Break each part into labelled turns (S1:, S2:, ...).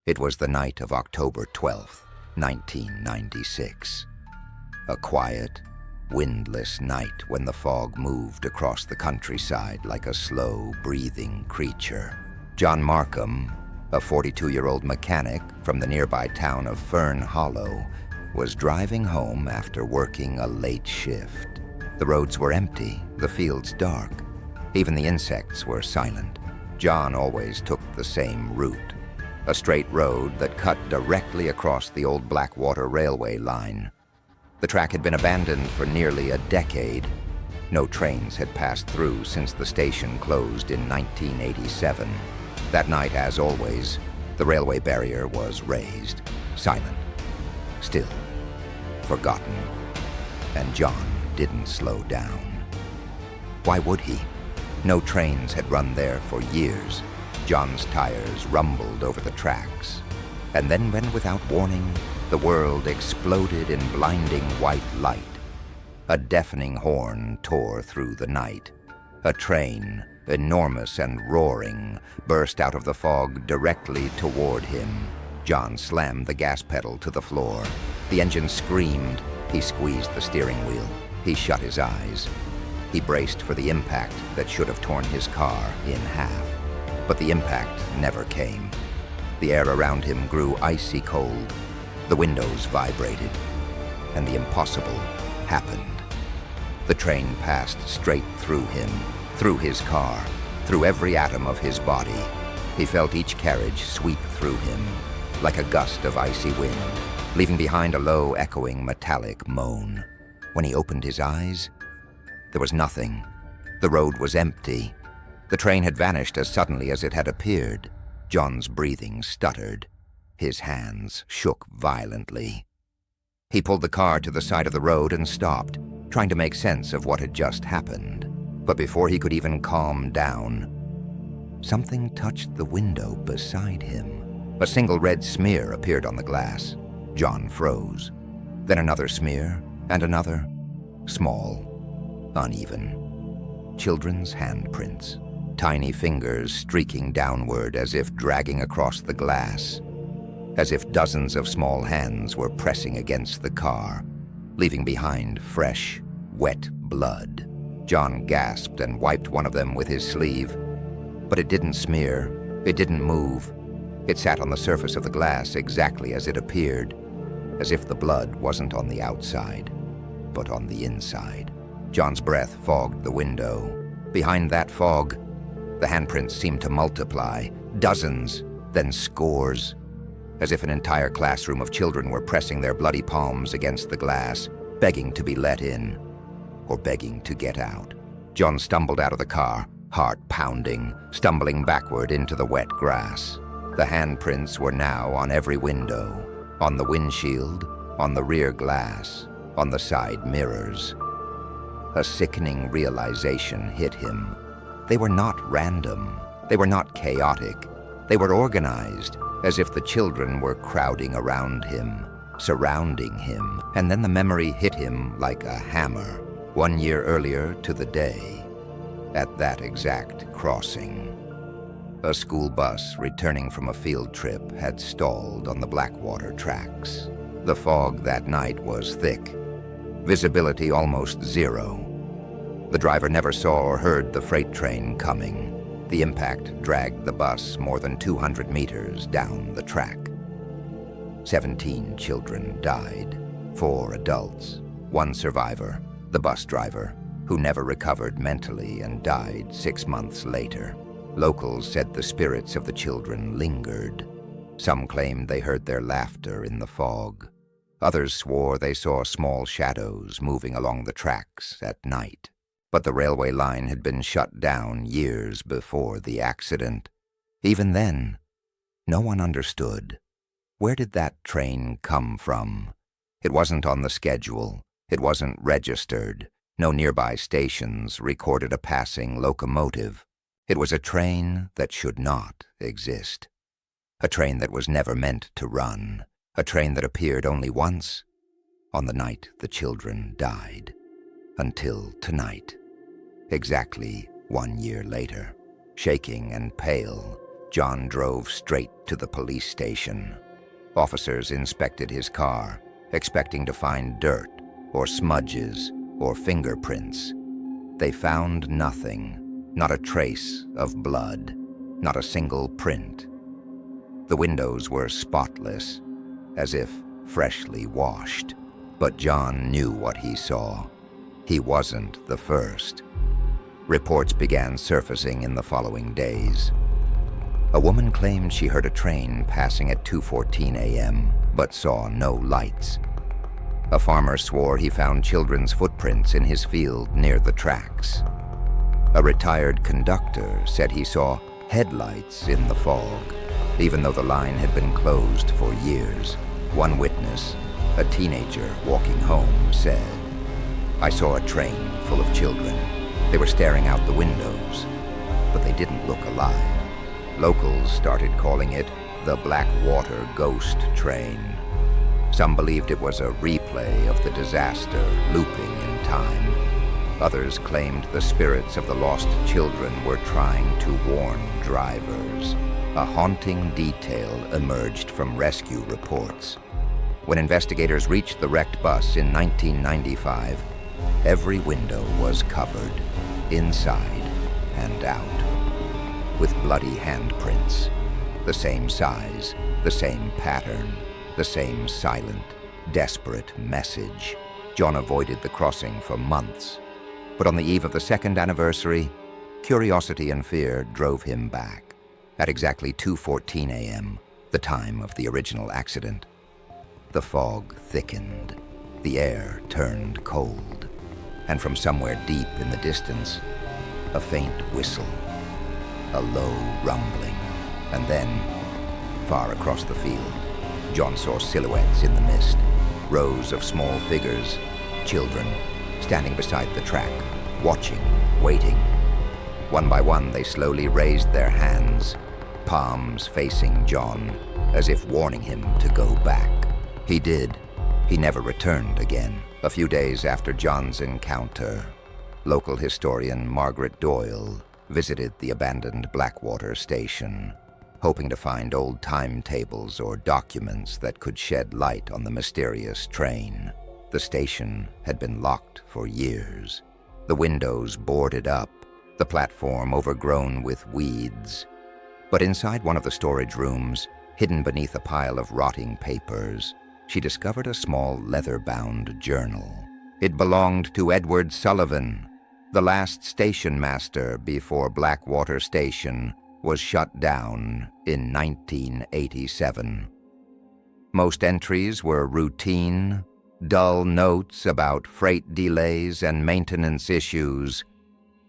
S1: It was the night of October 12th, 1996. A quiet, windless night when the fog moved across the countryside like a slow, breathing creature. John Markham, a 42-year-old mechanic from the nearby town of Fern Hollow, was driving home after working a late shift. The roads were empty, the fields dark. Even the insects were silent. John always took the same route, a straight road that cut directly across the old Blackwater railway line. The track had been abandoned for nearly a decade. No trains had passed through since the station closed in 1987. That night, as always, the railway barrier was raised, silent, still, forgotten, and John didn't slow down. Why would he? No trains had run there for years. John's tires rumbled over the tracks. And then when, without warning, the world exploded in blinding white light. A deafening horn tore through the night. A train, enormous and roaring, burst out of the fog directly toward him. John slammed the gas pedal to the floor. The engine screamed. He squeezed the steering wheel. He shut his eyes. He braced for the impact that should have torn his car in half. But the impact never came. The air around him grew icy cold. The windows vibrated. And the impossible happened. The train passed straight through him, through his car, through every atom of his body. He felt each carriage sweep through him, like a gust of icy wind, leaving behind a low, echoing, metallic moan. When he opened his eyes, there was nothing. The road was empty. The train had vanished as suddenly as it had appeared. John's breathing stuttered. His hands shook violently. He pulled the car to the side of the road and stopped, trying to make sense of what had just happened. But before he could even calm down, something touched the window beside him. A single red smear appeared on the glass. John froze. Then another smear, and another. Small, uneven. Children's handprints. Tiny fingers streaking downward as if dragging across the glass. As if dozens of small hands were pressing against the car, leaving behind fresh, wet blood. John gasped and wiped one of them with his sleeve. But it didn't smear. It didn't move. It sat on the surface of the glass exactly as it appeared, as if the blood wasn't on the outside, but on the inside. John's breath fogged the window. Behind that fog, the handprints seemed to multiply, dozens, then scores, as if an entire classroom of children were pressing their bloody palms against the glass, begging to be let in, or begging to get out. John stumbled out of the car, heart pounding, stumbling backward into the wet grass. The handprints were now on every window, on the windshield, on the rear glass, on the side mirrors. A sickening realization hit him. They were not random. They were not chaotic. They were organized, as if the children were crowding around him, surrounding him. And then the memory hit him like a hammer. 1 year earlier to the day, at that exact crossing. A school bus returning from a field trip had stalled on the Blackwater tracks. The fog that night was thick, visibility almost zero. The driver never saw or heard the freight train coming. The impact dragged the bus more than 200 meters down the track. 17 children died, 4 adults, 1 survivor, the bus driver, who never recovered mentally and died 6 months later. Locals said the spirits of the children lingered. Some claimed they heard their laughter in the fog. Others swore they saw small shadows moving along the tracks at night. But the railway line had been shut down years before the accident. Even then, no one understood. Where did that train come from? It wasn't on the schedule. It wasn't registered. No nearby stations recorded a passing locomotive. It was a train that should not exist. A train that was never meant to run. A train that appeared only once, on the night the children died. Until tonight, exactly 1 year later. Shaking and pale, John drove straight to the police station. Officers inspected his car, expecting to find dirt, or smudges, or fingerprints. They found nothing, not a trace of blood, not a single print. The windows were spotless, as if freshly washed. But John knew what he saw. He wasn't the first. Reports began surfacing in the following days. A woman claimed she heard a train passing at 2:14 a.m., but saw no lights. A farmer swore he found children's footprints in his field near the tracks. A retired conductor said he saw headlights in the fog, even though the line had been closed for years. One witness, a teenager walking home, said, "I saw a train full of children. They were staring out the windows, but they didn't look alive." Locals started calling it the Blackwater ghost train. Some believed it was a replay of the disaster looping in time. Others claimed the spirits of the lost children were trying to warn drivers. A haunting detail emerged from rescue reports. When investigators reached the wrecked bus in 1995, every window was covered, inside and out, with bloody handprints, the same size, the same pattern, the same silent, desperate message. John avoided the crossing for months, but on the eve of the second anniversary, curiosity and fear drove him back. At exactly 2:14 a.m., the time of the original accident, the fog thickened, the air turned cold, and from somewhere deep in the distance, a faint whistle, a low rumbling, and then, far across the field, John saw silhouettes in the mist, rows of small figures, children, standing beside the track, watching, waiting. One by one, they slowly raised their hands, palms facing John, as if warning him to go back. He did. He never returned again. A few days after John's encounter, local historian Margaret Doyle visited the abandoned Blackwater station, hoping to find old timetables or documents that could shed light on the mysterious train. The station had been locked for years, the windows boarded up, the platform overgrown with weeds. But inside one of the storage rooms, hidden beneath a pile of rotting papers, she discovered a small leather-bound journal. It belonged to Edward Sullivan, the last station master before Blackwater Station was shut down in 1987. Most entries were routine, dull notes about freight delays and maintenance issues,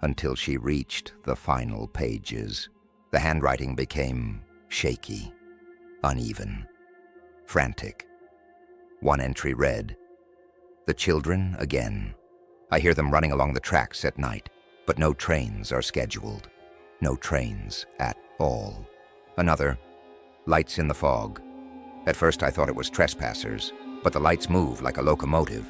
S1: until she reached the final pages. The handwriting became shaky, uneven, frantic. One entry read, "The children again. I hear them running along the tracks at night, but no trains are scheduled. No trains at all." Another, "Lights in the fog. At first I thought it was trespassers, but the lights move like a locomotive,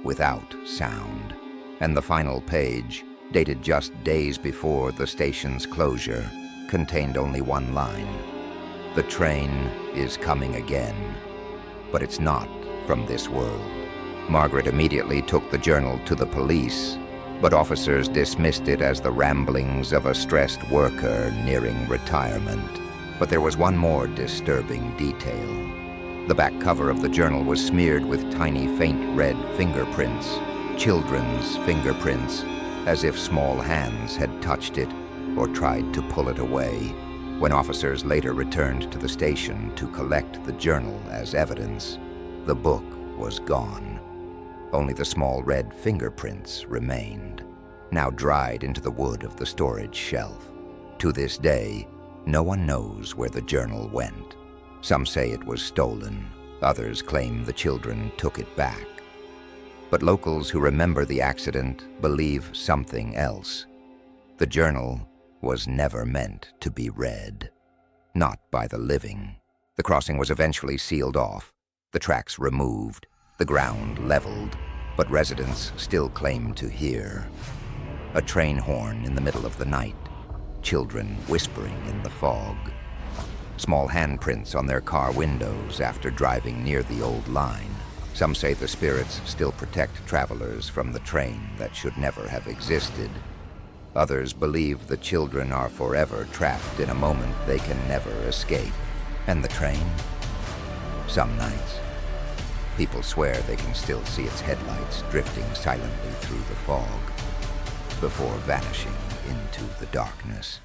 S1: without sound." And the final page, dated just days before the station's closure, contained only one line. "The train is coming again, but it's not from this world." Margaret immediately took the journal to the police, but officers dismissed it as the ramblings of a stressed worker nearing retirement. But there was one more disturbing detail. The back cover of the journal was smeared with tiny faint red fingerprints, children's fingerprints, as if small hands had touched it or tried to pull it away. When officers later returned to the station to collect the journal as evidence, the book was gone. Only the small red fingerprints remained, now dried into the wood of the storage shelf. To this day, no one knows where the journal went. Some say it was stolen, others claim the children took it back. But locals who remember the accident believe something else. The journal was never meant to be read, not by the living. The crossing was eventually sealed off, the tracks removed, the ground leveled, but residents still claim to hear a train horn in the middle of the night, children whispering in the fog. Small handprints on their car windows after driving near the old line. Some say the spirits still protect travelers from the train that should never have existed. Others believe the children are forever trapped in a moment they can never escape. And the train? Some nights, people swear they can still see its headlights drifting silently through the fog before vanishing into the darkness.